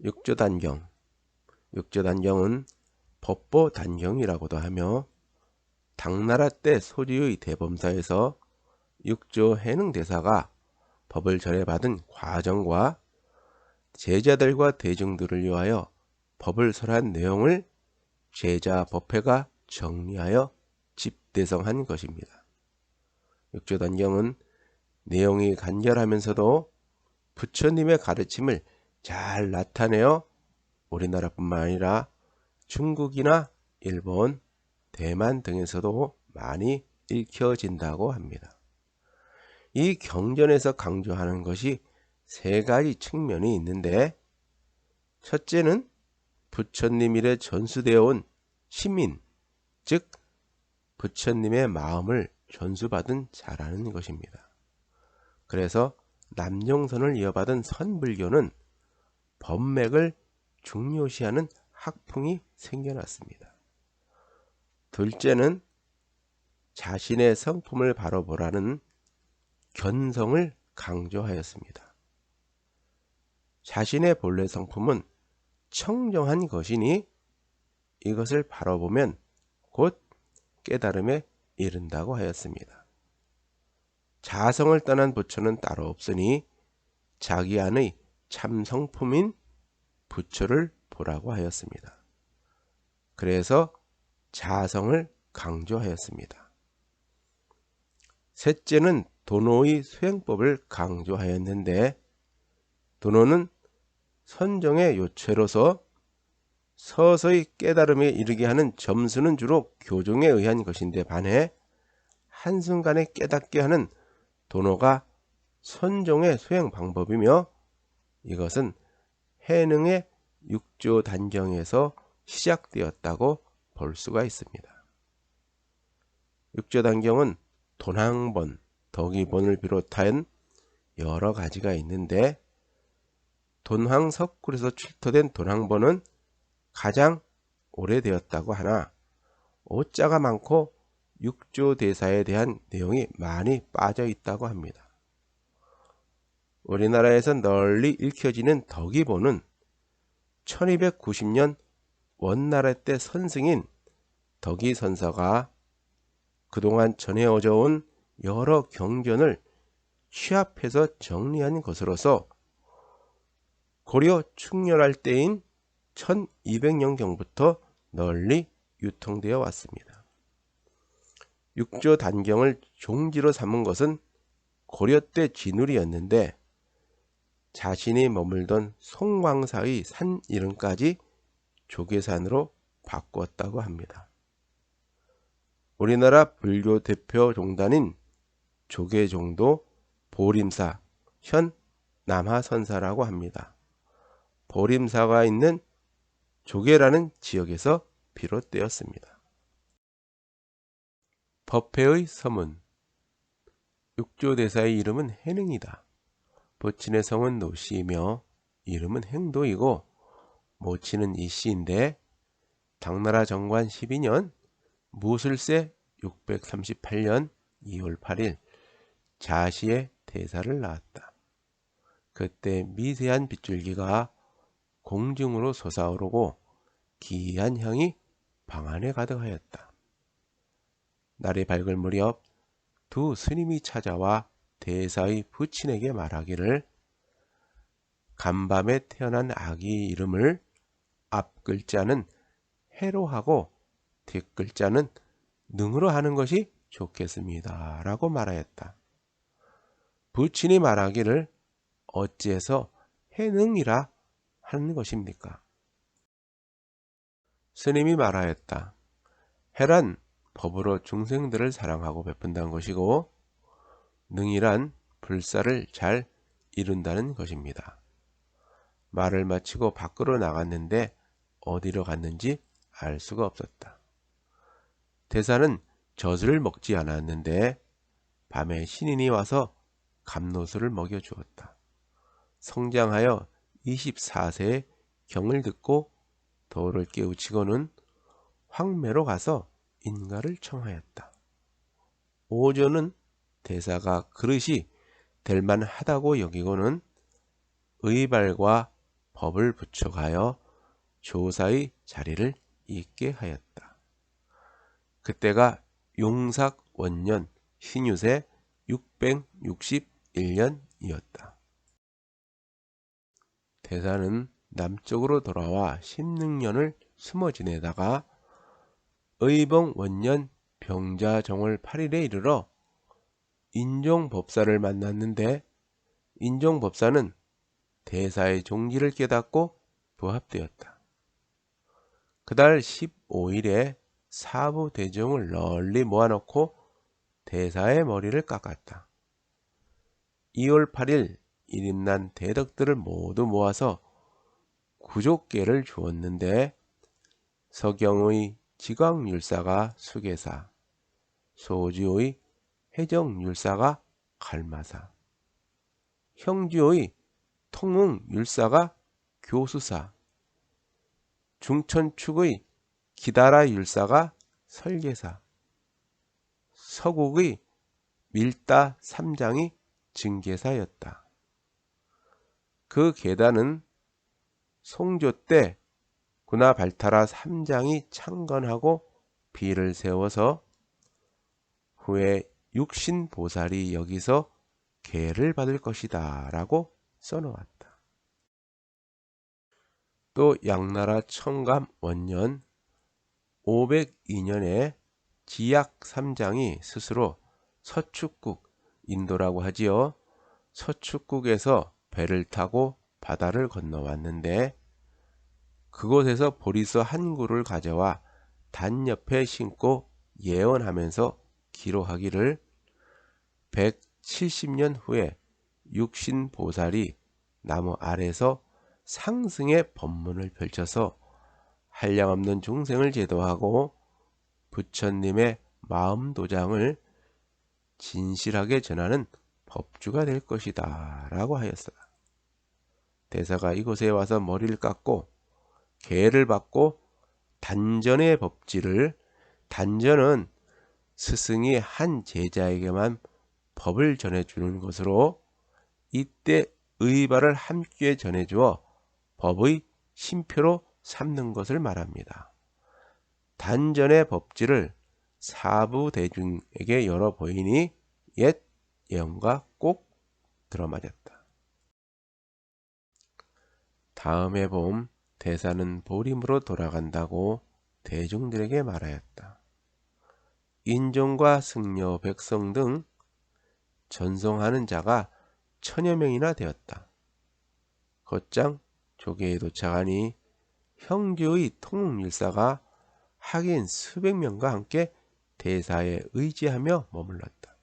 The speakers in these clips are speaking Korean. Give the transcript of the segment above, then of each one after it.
육조단경. 육조단경은 법보단경이라고도 하며 당나라 때 소지의 대범사에서 육조 해능대사가 법을 전해받은 과정과 제자들과 대중들을 위하여 법을 설한 내용을 제자 법회가 정리하여 집대성한 것입니다. 육조단경은 내용이 간결하면서도 부처님의 가르침을 잘 나타내어 우리나라뿐만 아니라 중국이나 일본, 대만 등에서도 많이 읽혀진다고 합니다. 이 경전에서 강조하는 것이 세 가지 측면이 있는데, 첫째는 부처님 이래 전수되어 온 시민, 즉 부처님의 마음을 전수받은 자라는 것입니다. 그래서 남종선을 이어받은 선불교는 법맥을 중요시하는 학풍이 생겨났습니다. 둘째는 자신의 성품을 바로 보라는 견성을 강조하였습니다. 자신의 본래 성품은 청정한 것이니 이것을 바로 보면 곧 깨달음에 이른다고 하였습니다. 자성을 떠난 부처는 따로 없으니 자기 안의 참 성품인 부처를 보라고 하였습니다. 그래서 자성을 강조하였습니다. 셋째는 도노의 수행법을 강조하였는데, 도노는 선정의 요체로서 서서히 깨달음에 이르게 하는 점수는 주로 교종에 의한 것인데 반해 한순간에 깨닫게 하는 도노가 선종의 수행 방법이며, 이것은 해능의 육조단경에서 시작되었다고 볼 수가 있습니다. 육조단경은 돈항본, 덕이본을 비롯한 여러 가지가 있는데, 돈황석굴에서 출토된 돈항본은 가장 오래되었다고 하나 오자가 많고 육조대사에 대한 내용이 많이 빠져 있다고 합니다. 우리나라에서 널리 읽혀지는 덕이본은 1290년 원나라 때 선승인 덕이선사가 그동안 전해오져 온 여러 경전을 취합해서 정리한 것으로서 고려 충렬할 때인 1200년경부터 널리 유통되어 왔습니다. 육조단경을 종지로 삼은 것은 고려 때 진울이었는데, 자신이 머물던 송광사의 산 이름까지 조계산으로 바꾸었다고 합니다. 우리나라 불교 대표 종단인 조계종도 보림사, 현 남하선사라고 합니다. 보림사가 있는 조계라는 지역에서 비롯되었습니다. 법회의 서문. 육조대사의 이름은 해능이다. 부친의 성은 노씨이며 이름은 행도이고 모친은 이씨인데, 당나라 정관 12년 무술세 638년 2월 8일 자시의 대사를 낳았다. 그때 미세한 빗줄기가 공중으로 솟아오르고 기이한 향이 방 안에 가득하였다. 날이 밝을 무렵 두 스님이 찾아와 대사의 부친에게 말하기를, 간밤에 태어난 아기 이름을 앞 글자는 해로 하고 뒷 글자는 능으로 하는 것이 좋겠습니다 라고 말하였다. 부친이 말하기를, 어찌해서 해능이라 하는 것입니까? 스님이 말하였다. 해란 법으로 중생들을 사랑하고 베푼다는 것이고, 능이란 불사를 잘 이룬다는 것입니다. 말을 마치고 밖으로 나갔는데 어디로 갔는지 알 수가 없었다. 대사는 젖을 먹지 않았는데 밤에 신인이 와서 감노수를 먹여주었다. 성장하여 24세에 경을 듣고 도를 깨우치고는 황매로 가서 인가를 청하였다. 오조는 대사가 그릇이 될 만하다고 여기고는 의발과 법을 부축하여 조사의 자리를 잇게 하였다. 그때가 용삭 원년 신유세 661년이었다. 대사는 남쪽으로 돌아와 16년을 숨어 지내다가 의봉 원년 병자정월 8일에 이르러 인종법사를 만났는데 인종법사는 대사의 종기를 깨닫고 부합되었다. 그달 15일에 사부 대중을 널리 모아놓고 대사의 머리를 깎았다. 2월 8일 일임난 대덕들을 모두 모아서 구족계를 주었는데 서경의 지광율사가 수계사, 소주의 해정율사가 갈마사, 형주의 통응율사가 교수사, 중천축의 기다라율사가 설계사, 서국의 밀다 삼장이 증계사였다. 그 계단은 송조 때 군하 발타라 삼장이 창건하고 비를 세워서 후에 육신보살이 여기서 계를 받을 것이다 라고 써놓았다. 또 양나라 청감 원년 502년에 지약 삼장이 스스로 서축국, 인도라고 하지요. 서축국에서 배를 타고 바다를 건너왔는데 그곳에서 보리서 한 구를 가져와 단 옆에 신고 예언하면서 기로하기를 170년 후에 육신보살이 나무 아래서 상승의 법문을 펼쳐서 한량없는 중생을 제도하고 부처님의 마음도장을 진실하게 전하는 법주가 될 것이다 라고 하였어요. 대사가 이곳에 와서 머리를 깎고 계를 받고 단전의 법지를, 단전은 스승이 한 제자에게만 법을 전해주는 것으로 이때 의발을 함께 전해주어 법의 심표로 삼는 것을 말합니다. 단전의 법지를 사부 대중에게 열어 보이니 옛 예언과 꼭 들어맞았다. 다음에 봄 대사는 보림으로 돌아간다고 대중들에게 말하였다. 인종과 승려, 백성 등 전송하는 자가 1000여 명이나 되었다. 곧장 조계에 도착하니 형제의 통일사가 하긴 수백 명과 함께 대사에 의지하며 머물렀다.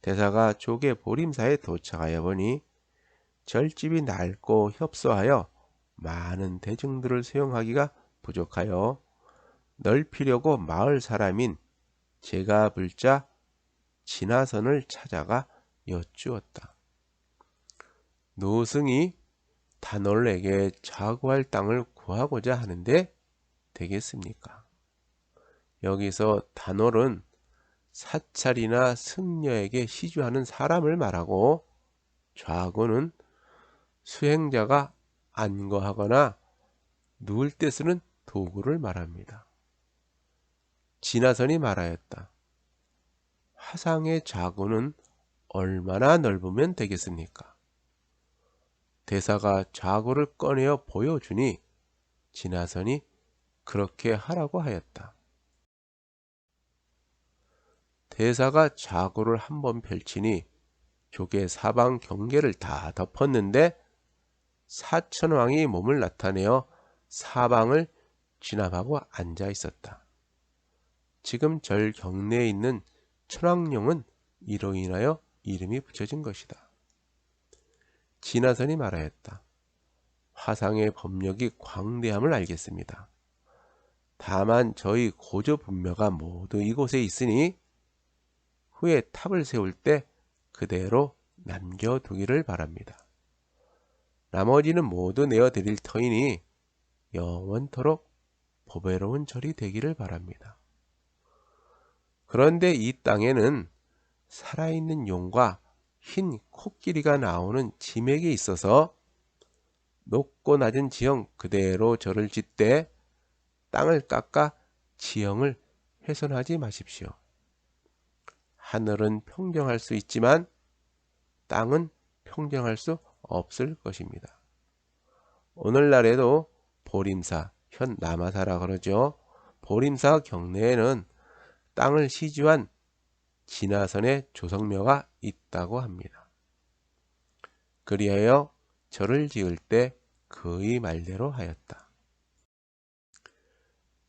대사가 조계 보림사에 도착하여 보니 절집이 낡고 협소하여 많은 대중들을 수용하기가 부족하여 넓히려고 마을 사람인 제가 불자 진화선을 찾아가 여쭈었다. 노승이 단월에게 자구할 땅을 구하고자 하는데 되겠습니까? 여기서 단월은 사찰이나 승려에게 시주하는 사람을 말하고 좌구는 수행자가 안거하거나 누울 때 쓰는 도구를 말합니다. 진화선이 말하였다. 화상의 좌구는 얼마나 넓으면 되겠습니까? 대사가 좌구를 꺼내어 보여주니 진화선이 그렇게 하라고 하였다. 대사가 좌구를 한번 펼치니 조계 사방 경계를 다 덮었는데 사천왕이 몸을 나타내어 사방을 진압하고 앉아 있었다. 지금 절 경내에 있는 천왕룡은 이로 인하여 이름이 붙여진 것이다. 진화선이 말하였다. 화상의 법력이 광대함을 알겠습니다. 다만 저희 고조 분묘가 모두 이곳에 있으니 후에 탑을 세울 때 그대로 남겨두기를 바랍니다. 나머지는 모두 내어드릴 터이니 영원토록 보배로운 절이 되기를 바랍니다. 그런데 이 땅에는 살아있는 용과 흰 코끼리가 나오는 지맥이 있어서 높고 낮은 지형 그대로 절을 짓되 땅을 깎아 지형을 훼손하지 마십시오. 하늘은 평정할 수 있지만 땅은 평정할 수 없을 것입니다. 오늘날에도 보림사, 현 남아사라 그러죠. 보림사 경내에는 땅을 시주한 진화선의 조성묘가 있다고 합니다. 그리하여 절을 지을 때 그의 말대로 하였다.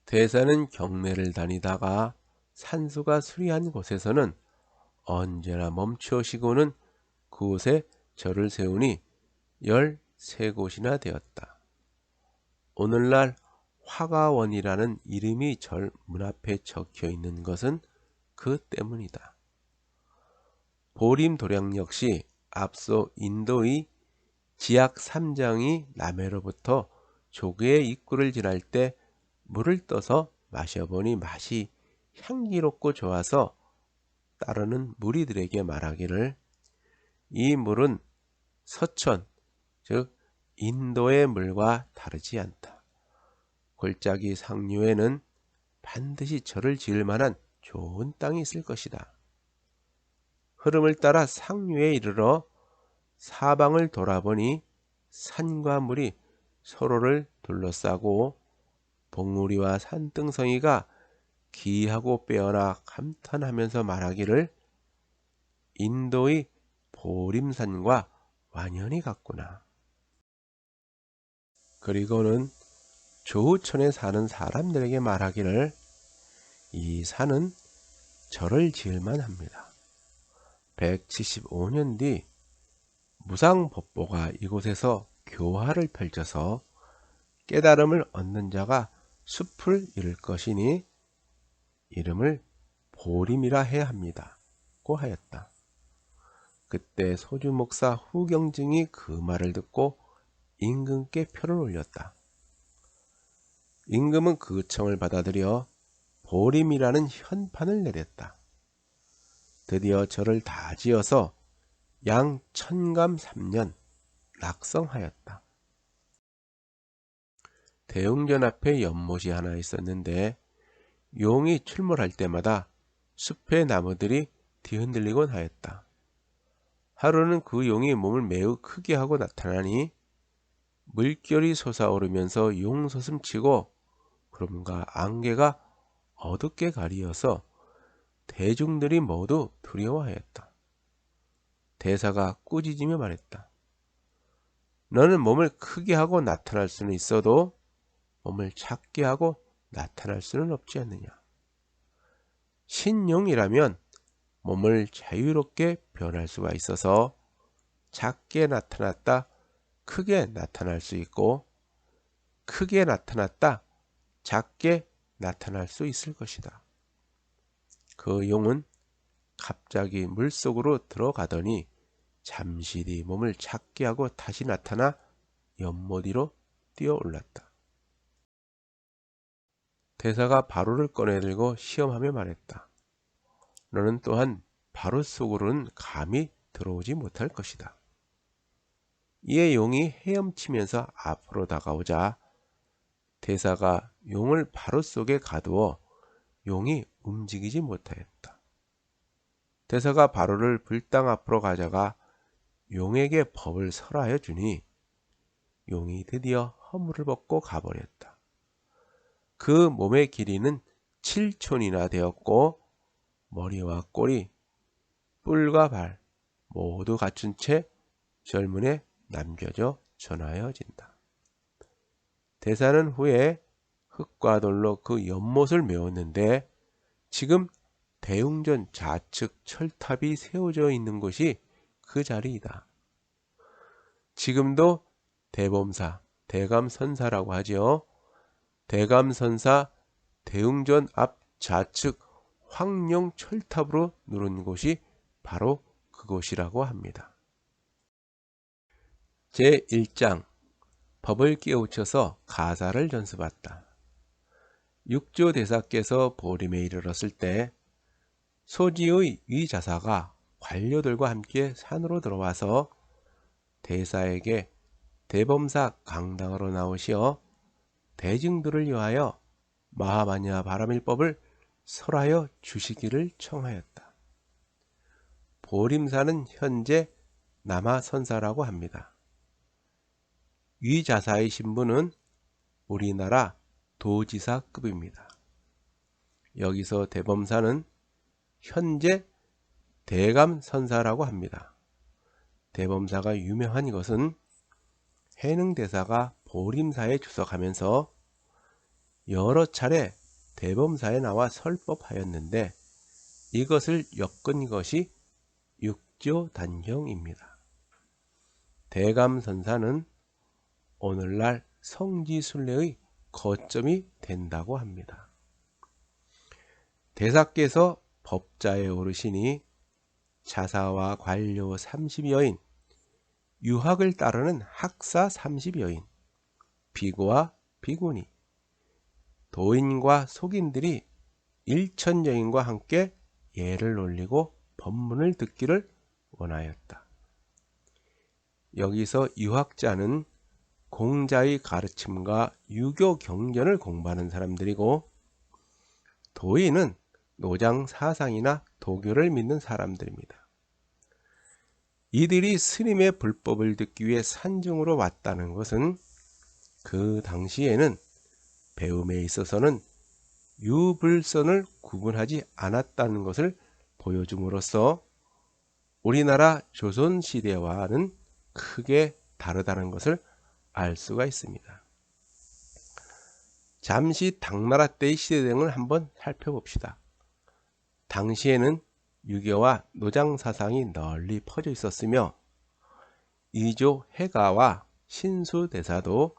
대사는 경내를 다니다가 산수가 수리한 곳에서는 언제나 멈추어 쉬고는 그곳에 절을 세우니 13곳이나 되었다. 오늘날 화가원이라는 이름이 절 문 앞에 적혀 있는 것은 그 때문이다. 보림도량 역시 앞서 인도의 지약 3장이 남해로부터 조개의 입구를 지날 때 물을 떠서 마셔보니 맛이 향기롭고 좋아서 따르는 무리들에게 말하기를 이 물은 서천, 즉 인도의 물과 다르지 않다. 골짜기 상류에는 반드시 절을 지을 만한 좋은 땅이 있을 것이다. 흐름을 따라 상류에 이르러 사방을 돌아보니 산과 물이 서로를 둘러싸고 봉우리와 산등성이가 기하고 빼어나 감탄하면서 말하기를 인도의 보림산과 완연히 같구나. 그리고는 조우천에 사는 사람들에게 말하기를 이 산은 절을 지을만 합니다. 175년 뒤 무상법보가 이곳에서 교화를 펼쳐서 깨달음을 얻는 자가 숲을 이룰 것이니 이름을 보림이라 해야 합니다. 고 하였다. 그때 소주 목사 후경증이 그 말을 듣고 임금께 표를 올렸다. 임금은 그 청을 받아들여 보림이라는 현판을 내렸다. 드디어 절을 다 지어서 양 천감 3년 낙성하였다. 대웅전 앞에 연못이 하나 있었는데 용이 출몰할 때마다 숲의 나무들이 뒤흔들리곤 하였다. 하루는 그 용이 몸을 매우 크게 하고 나타나니 물결이 솟아오르면서 용솟음치고 구름과 안개가 어둡게 가리어서 대중들이 모두 두려워하였다. 대사가 꾸짖으며 말했다. 너는 몸을 크게 하고 나타날 수는 있어도 몸을 작게 하고 나타날 수는 없지 않느냐. 신용이라면 몸을 자유롭게 변할 수가 있어서 작게 나타났다 크게 나타날 수 있고 크게 나타났다 작게 나타날 수 있을 것이다. 그 용은 갑자기 물속으로 들어가더니 잠시 뒤 몸을 작게 하고 다시 나타나 연못 위로 뛰어 올랐다. 대사가 바로를 꺼내들고 시험하며 말했다. 너는 또한 바로 속으로는 감히 들어오지 못할 것이다. 이에 용이 헤엄치면서 앞으로 다가오자 대사가 용을 바로 속에 가두어 용이 움직이지 못하였다. 대사가 바로를 불당 앞으로 가져가 용에게 법을 설하여 주니 용이 드디어 허물을 벗고 가버렸다. 그 몸의 길이는 7촌이나 되었고 머리와 꼬리, 뿔과 발 모두 갖춘 채 절문에 남겨져 전하여진다. 대사는 후에 흙과 돌로 그 연못을 메웠는데 지금 대웅전 좌측 철탑이 세워져 있는 곳이 그 자리이다. 지금도 대범사, 대감선사라고 하지요. 대감선사 대웅전 앞 좌측 황룡 철탑으로 누른 곳이 바로 그곳이라고 합니다. 제1장 법을 깨우쳐서 가사를 전수받다. 육조 대사께서 보림에 이르렀을 때 소지의 위자사가 관료들과 함께 산으로 들어와서 대사에게 대범사 강당으로 나오시어 대중들을 위하여 마하바냐 바라밀법을 설하여 주시기를 청하였다. 보림사는 현재 남하선사라고 합니다. 위자사의 신분은 우리나라 도지사급입니다. 여기서 대범사는 현재 대감선사라고 합니다. 대범사가 유명한 것은 해능대사가 보림사에 주석하면서 여러 차례 대범사에 나와 설법하였는데 이것을 엮은 것이 육조단경입니다. 대감선사는 오늘날 성지순례의 거점이 된다고 합니다. 대사께서 법자에 오르시니 자사와 관료 30여인, 유학을 따르는 학사 30여인, 비고와 비구니, 도인과 속인들이 1000여인과 함께 예를 올리고 법문을 듣기를 원하였다. 여기서 유학자는 공자의 가르침과 유교 경전을 공부하는 사람들이고, 도인은 노장 사상이나 도교를 믿는 사람들입니다. 이들이 스님의 불법을 듣기 위해 산중으로 왔다는 것은 그 당시에는 배움에 있어서는 유불선을 구분하지 않았다는 것을 보여줌으로써 우리나라 조선시대와는 크게 다르다는 것을 알 수가 있습니다. 잠시 당나라 때의 시대 등을 한번 살펴봅시다. 당시에는 유교와 노장사상이 널리 퍼져 있었으며 이조 해가와 신수대사도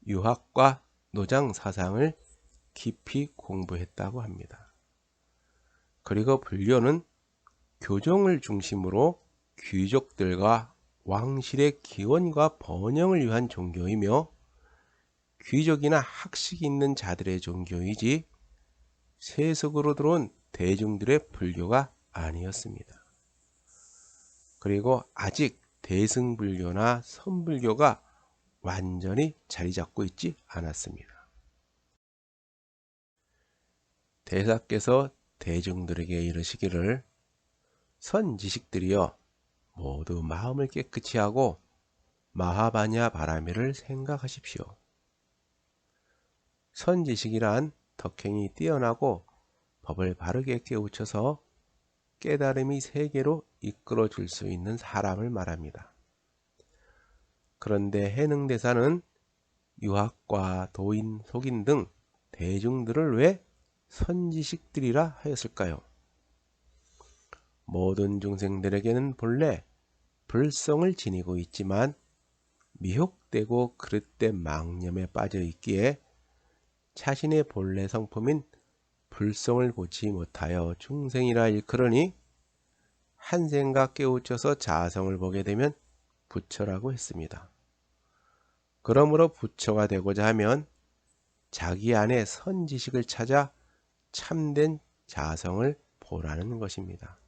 유학과 노장사상을 깊이 공부했다고 합니다. 그리고 불교는 교종을 중심으로 귀족들과 왕실의 기원과 번영을 위한 종교이며 귀족이나 학식이 있는 자들의 종교이지 세속으로 들어온 대중들의 불교가 아니었습니다. 그리고 아직 대승불교나 선불교가 완전히 자리 잡고 있지 않았습니다. 대사께서 대중들에게 이르시기를 선지식들이여 모두 마음을 깨끗이 하고 마하바냐 바라밀을 생각하십시오. 선지식이란 덕행이 뛰어나고 법을 바르게 깨우쳐서 깨달음이 세계로 이끌어 줄 수 있는 사람을 말합니다. 그런데 해능대사는 유학과 도인, 속인 등 대중들을 왜 선지식들이라 하였을까요? 모든 중생들에게는 본래 불성을 지니고 있지만 미혹되고 그릇된 망념에 빠져 있기에 자신의 본래 성품인 불성을 보지 못하여 중생이라 일컬으니 한 생각 깨우쳐서 자성을 보게 되면 부처라고 했습니다. 그러므로 부처가 되고자 하면 자기 안에 선지식을 찾아 참된 자성을 보라는 것입니다.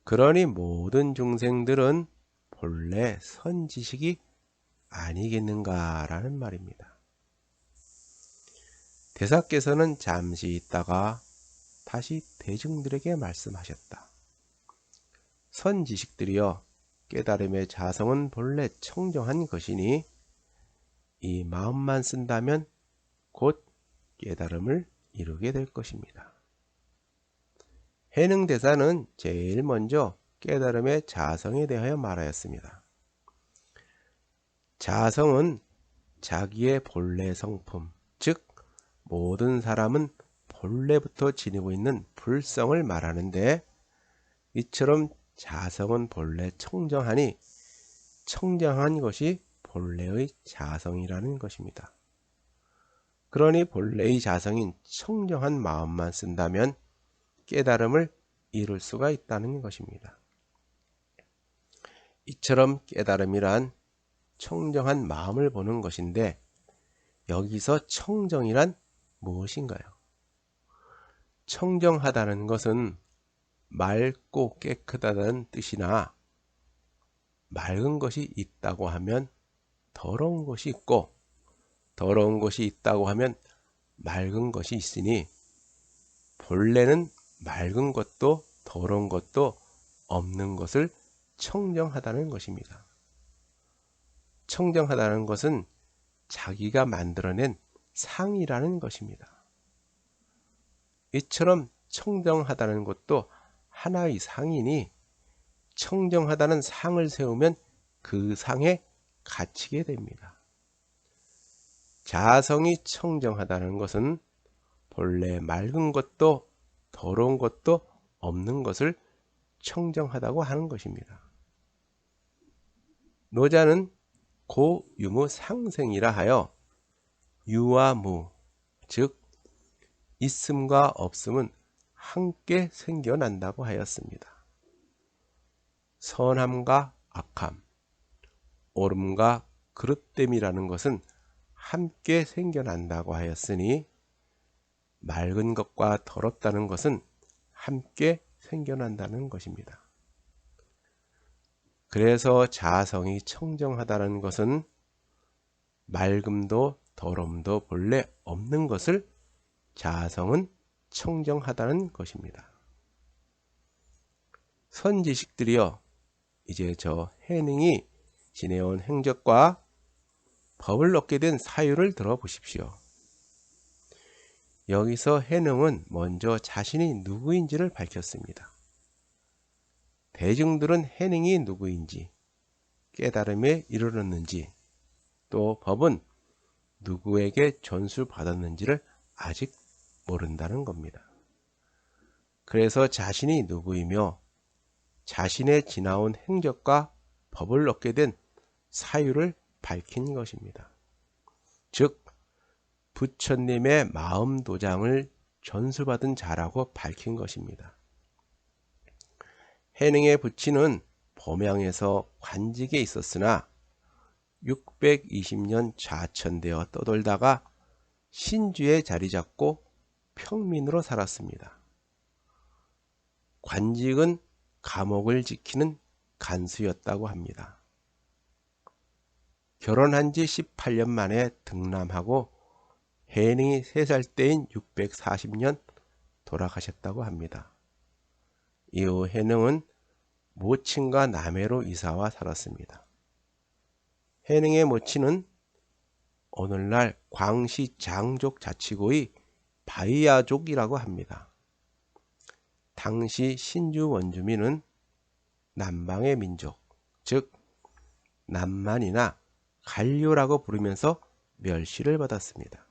그러니 모든 중생들은 본래 선지식이 아니겠는가라는 말입니다. 대사께서는 잠시 있다가 다시 대중들에게 말씀하셨다. 선지식들이여 깨달음의 자성은 본래 청정한 것이니 이 마음만 쓴다면 곧 깨달음을 이루게 될 것입니다. 해능대사는 제일 먼저 깨달음의 자성에 대하여 말하였습니다. 자성은 자기의 본래 성품, 즉 모든 사람은 본래부터 지니고 있는 불성을 말하는데 이처럼 자성은 본래 청정하니 청정한 것이 본래의 자성이라는 것입니다. 그러니 본래의 자성인 청정한 마음만 쓴다면 깨달음을 이룰 수가 있다는 것입니다. 이처럼 깨달음이란 청정한 마음을 보는 것인데 여기서 청정이란 무엇인가요? 청정하다는 것은 맑고 깨끗하다는 뜻이나 맑은 것이 있다고 하면 더러운 것이 있고, 더러운 것이 있다고 하면 맑은 것이 있으니, 본래는 맑은 것도 더러운 것도 없는 것을 청정하다는 것입니다. 청정하다는 것은 자기가 만들어낸 상이라는 것입니다. 이처럼 청정하다는 것도 하나의 상이니, 청정하다는 상을 세우면 그 상에 갇히게 됩니다. 자성이 청정하다는 것은 본래 맑은 것도 더러운 것도 없는 것을 청정하다고 하는 것입니다. 노자는 고유무 상생이라 하여 유와 무, 즉 있음과 없음은 함께 생겨난다고 하였습니다. 선함과 악함, 옳음과 그릇됨이라는 것은 함께 생겨난다고 하였으니, 맑은 것과 더럽다는 것은 함께 생겨난다는 것입니다. 그래서 자성이 청정하다는 것은 맑음도 더러움도 본래 없는 것을 자성은 청정하다는 것입니다. 선지식들이여, 이제 저 해능이 지내온 행적과 법을 얻게 된 사유를 들어보십시오. 여기서 해능은 먼저 자신이 누구인지를 밝혔습니다. 대중들은 해능이 누구인지, 깨달음에 이르렀는지, 또 법은 누구에게 전수받았는지를 아직 모른다는 겁니다. 그래서 자신이 누구이며 자신의 지나온 행적과 법을 얻게 된 사유를 밝힌 것입니다. 즉 부처님의 마음 도장을 전수받은 자라고 밝힌 것입니다. 해능의 부친은 범양에서 관직에 있었으나 620년 좌천되어 떠돌다가 신주에 자리 잡고 평민으로 살았습니다. 관직은 감옥을 지키는 간수였다고 합니다. 결혼한 지 18년 만에 등남하고 해능이 3살 때인 640년 돌아가셨다고 합니다. 이후 해능은 모친과 남해로 이사와 살았습니다. 해능의 모친은 오늘날 광시 장족 자치구의 바이아족이라고 합니다. 당시 신주 원주민은 남방의 민족, 즉 남만이나 간료라고 부르면서 멸시를 받았습니다.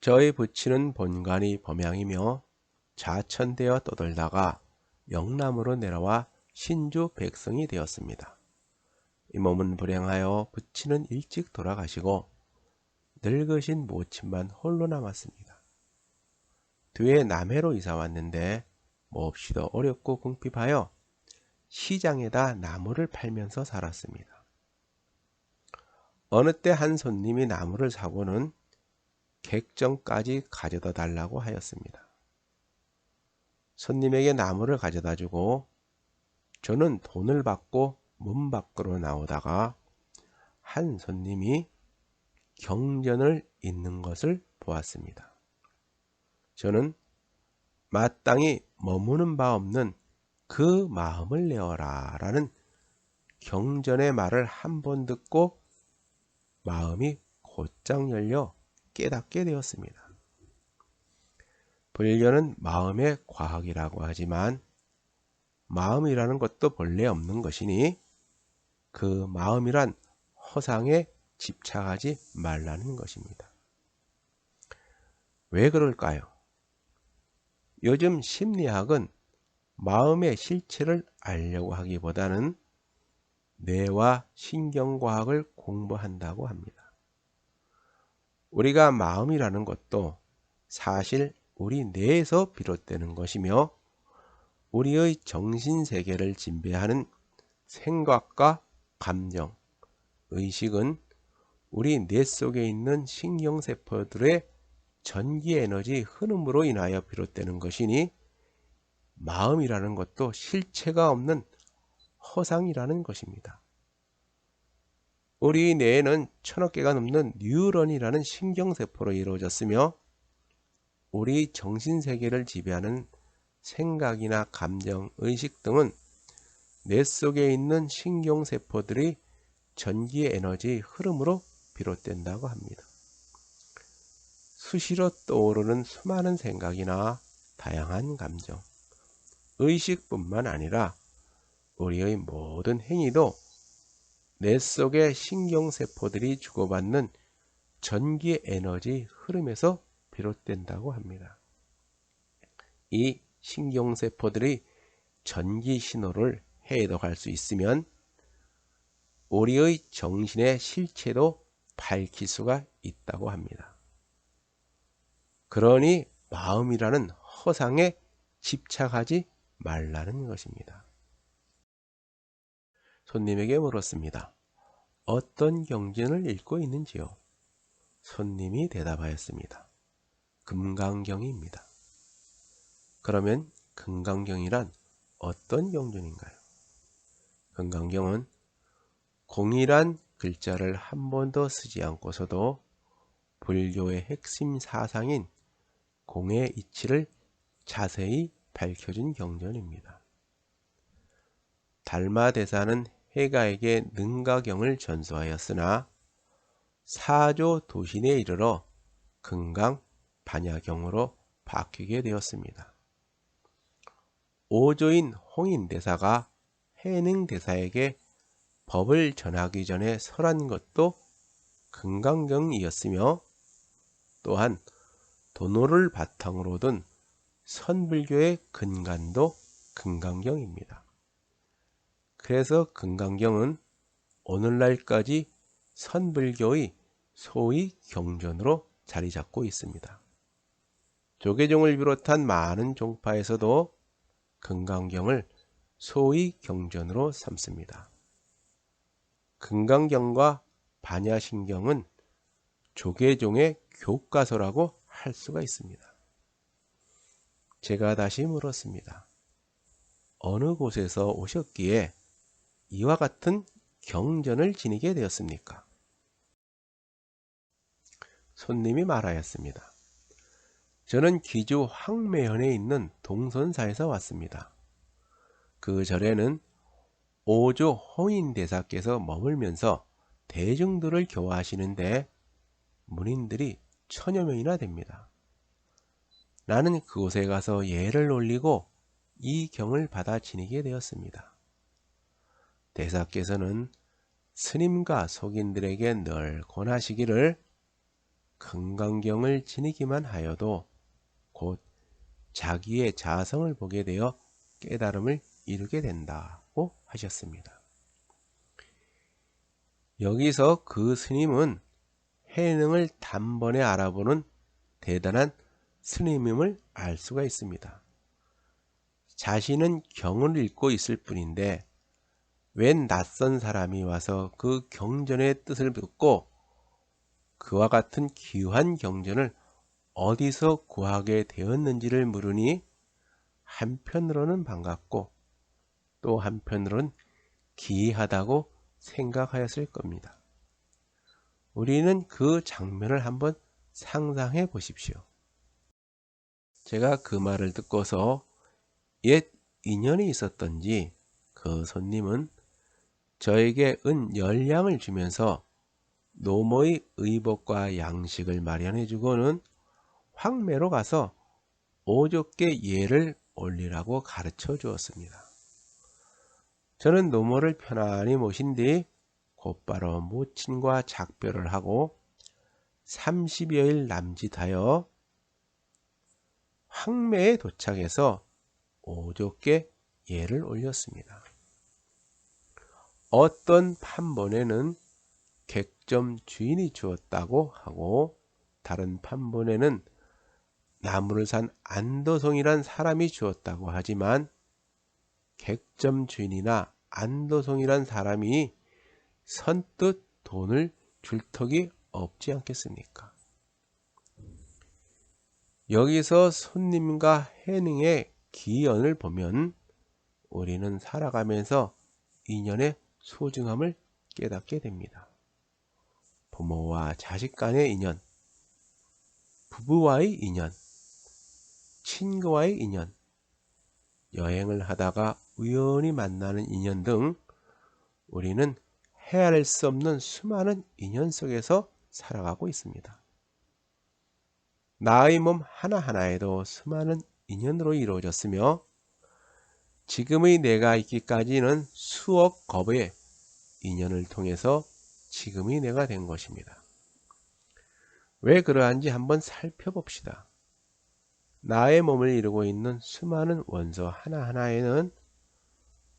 저의 부친은 본관이 범양이며 좌천되어 떠돌다가 영남으로 내려와 신주 백성이 되었습니다. 이 몸은 불행하여 부친은 일찍 돌아가시고 늙으신 모친만 홀로 남았습니다. 뒤에 남해로 이사 왔는데 몹시도 어렵고 궁핍하여 시장에다 나무를 팔면서 살았습니다. 어느 때 한 손님이 나무를 사고는 객정까지 가져다 달라고 하였습니다. 손님에게 나무를 가져다 주고 저는 돈을 받고 문 밖으로 나오다가 한 손님이 경전을 읽는 것을 보았습니다. 저는 마땅히 머무는 바 없는 그 마음을 내어라 라는 경전의 말을 한 번 듣고 마음이 곧장 열려 깨닫게 되었습니다. 불교는 마음의 과학이라고 하지만 마음이라는 것도 본래 없는 것이니 그 마음이란 허상에 집착하지 말라는 것입니다. 왜 그럴까요? 요즘 심리학은 마음의 실체를 알려고 하기보다는 뇌와 신경과학을 공부한다고 합니다. 우리가 마음이라는 것도 사실 우리 뇌에서 비롯되는 것이며 우리의 정신세계를 지배하는 생각과 감정, 의식은 우리 뇌 속에 있는 신경세포들의 전기에너지 흐름으로 인하여 비롯되는 것이니 마음이라는 것도 실체가 없는 허상이라는 것입니다. 우리 뇌에는 1000억 개가 넘는 뉴런이라는 신경세포로 이루어졌으며 우리 정신세계를 지배하는 생각이나 감정, 의식 등은 뇌 속에 있는 신경세포들이 전기 에너지 흐름으로 비롯된다고 합니다. 수시로 떠오르는 수많은 생각이나 다양한 감정, 의식뿐만 아니라 우리의 모든 행위도 뇌 속의 신경세포들이 주고받는 전기 에너지 흐름에서 비롯된다고 합니다. 이 신경세포들이 전기 신호를 해독할 수 있으면 우리의 정신의 실체도 밝힐 수가 있다고 합니다. 그러니 마음이라는 허상에 집착하지 말라는 것입니다. 손님에게 물었습니다. 어떤 경전을 읽고 있는지요? 손님이 대답하였습니다. 금강경입니다. 그러면 금강경이란 어떤 경전인가요? 금강경은 공이란 글자를 한 번도 쓰지 않고서도 불교의 핵심 사상인 공의 이치를 자세히 밝혀준 경전입니다. 달마대사는 해가에게 능가경을 전수하였으나 사조 도신에 이르러 금강 반야경으로 바뀌게 되었습니다. 오조인 홍인대사가 해능대사에게 법을 전하기 전에 설한 것도 금강경이었으며 또한 도노를 바탕으로 둔 선불교의 근간도 금강경입니다. 그래서 금강경은 오늘날까지 선불교의 소위 경전으로 자리 잡고 있습니다. 조계종을 비롯한 많은 종파에서도 금강경을 소위 경전으로 삼습니다. 금강경과 반야신경은 조계종의 교과서라고 할 수가 있습니다. 제가 다시 물었습니다. 어느 곳에서 오셨기에 이와 같은 경전을 지니게 되었습니까? 손님이 말하였습니다. 저는 귀주 황매현에 있는 동선사에서 왔습니다. 그 절에는 오조 홍인대사께서 머물면서 대중들을 교화하시는데 문인들이 1000여 명이나 됩니다. 나는 그곳에 가서 예를 올리고 이 경을 받아 지니게 되었습니다. 대사께서는 스님과 속인들에게 늘 권하시기를 금강경을 지니기만 하여도 곧 자기의 자성을 보게 되어 깨달음을 이루게 된다고 하셨습니다. 여기서 그 스님은 해능을 단번에 알아보는 대단한 스님임을 알 수가 있습니다. 자신은 경을 읽고 있을 뿐인데 웬 낯선 사람이 와서 그 경전의 뜻을 듣고 그와 같은 귀한 경전을 어디서 구하게 되었는지를 물으니 한편으로는 반갑고 또 한편으로는 기이하다고 생각하였을 겁니다. 우리는 그 장면을 한번 상상해 보십시오. 제가 그 말을 듣고서 옛 인연이 있었던지 그 손님은 저에게 은 10냥을 주면서 노모의 의복과 양식을 마련해 주고는 황매로 가서 오조께 예를 올리라고 가르쳐 주었습니다. 저는 노모를 편안히 모신 뒤 곧바로 모친과 작별을 하고 30여일 남짓하여 황매에 도착해서 오조께 예를 올렸습니다. 어떤 판본에는 객점 주인이 주었다고 하고 다른 판본에는 나무를 산 안도송이란 사람이 주었다고 하지만 객점 주인이나 안도송이란 사람이 선뜻 돈을 줄 턱이 없지 않겠습니까? 여기서 손님과 해능의 기연을 보면 우리는 살아가면서 인연의 소중함을 깨닫게 됩니다. 부모와 자식 간의 인연, 부부와의 인연, 친구와의 인연, 여행을 하다가 우연히 만나는 인연 등 우리는 헤아릴 수 없는 수많은 인연 속에서 살아가고 있습니다. 나의 몸 하나하나에도 수많은 인연으로 이루어졌으며 지금의 내가 있기까지는 수억 겁의 인연을 통해서 지금의 내가 된 것입니다. 왜 그러한지 한번 살펴봅시다. 나의 몸을 이루고 있는 수많은 원소 하나하나에는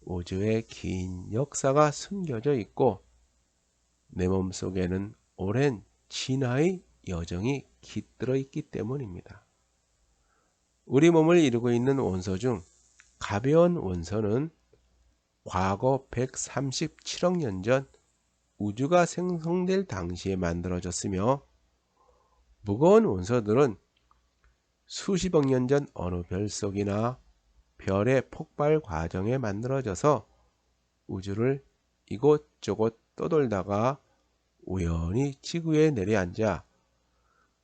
우주의 긴 역사가 숨겨져 있고 내 몸속에는 오랜 진화의 여정이 깃들어 있기 때문입니다. 우리 몸을 이루고 있는 원소 중 가벼운 원소는 과거 137억 년 전 우주가 생성될 당시에 만들어졌으며 무거운 원소들은 수십억 년 전 어느 별 속이나 별의 폭발 과정에 만들어져서 우주를 이곳저곳 떠돌다가 우연히 지구에 내려앉아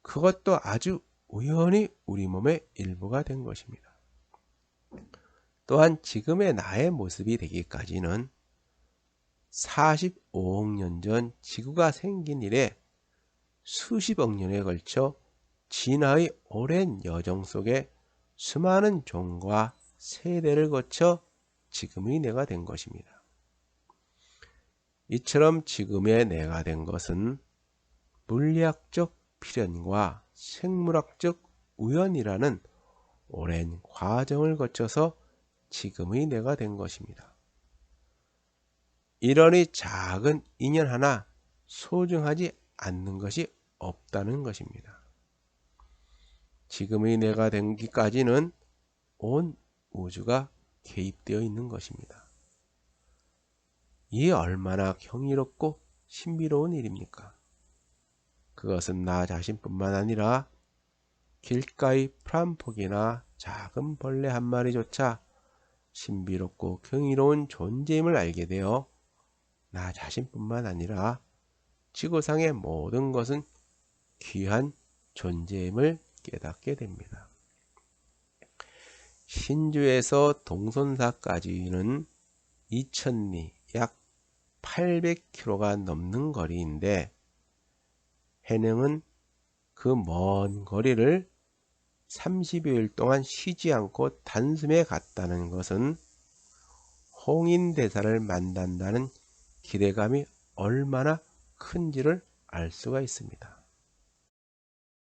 그것도 아주 우연히 우리 몸의 일부가 된 것입니다. 또한 지금의 나의 모습이 되기까지는 45억 년 전 지구가 생긴 이래 수십억 년에 걸쳐 진화의 오랜 여정 속에 수많은 종과 세대를 거쳐 지금의 내가 된 것입니다. 이처럼 지금의 내가 된 것은 물리학적 필연과 생물학적 우연이라는 오랜 과정을 거쳐서 지금의 내가 된 것입니다. 이러니 작은 인연 하나 소중하지 않는 것이 없다는 것입니다. 지금의 내가 되기까지는 온 우주가 개입되어 있는 것입니다. 이게 얼마나 경이롭고 신비로운 일입니까? 그것은 나 자신뿐만 아니라 길가의 풀 한 폭이나 작은 벌레 한 마리조차 신비롭고 경이로운 존재임을 알게 되어 나 자신뿐만 아니라 지구상의 모든 것은 귀한 존재임을 깨닫게 됩니다. 신주에서 동선사까지는 2000리 약 800km가 넘는 거리인데 해능은 그 먼 거리를 30여일 동안 쉬지 않고 단숨에 갔다는 것은 홍인대사를 만난다는 기대감이 얼마나 큰지를 알 수가 있습니다.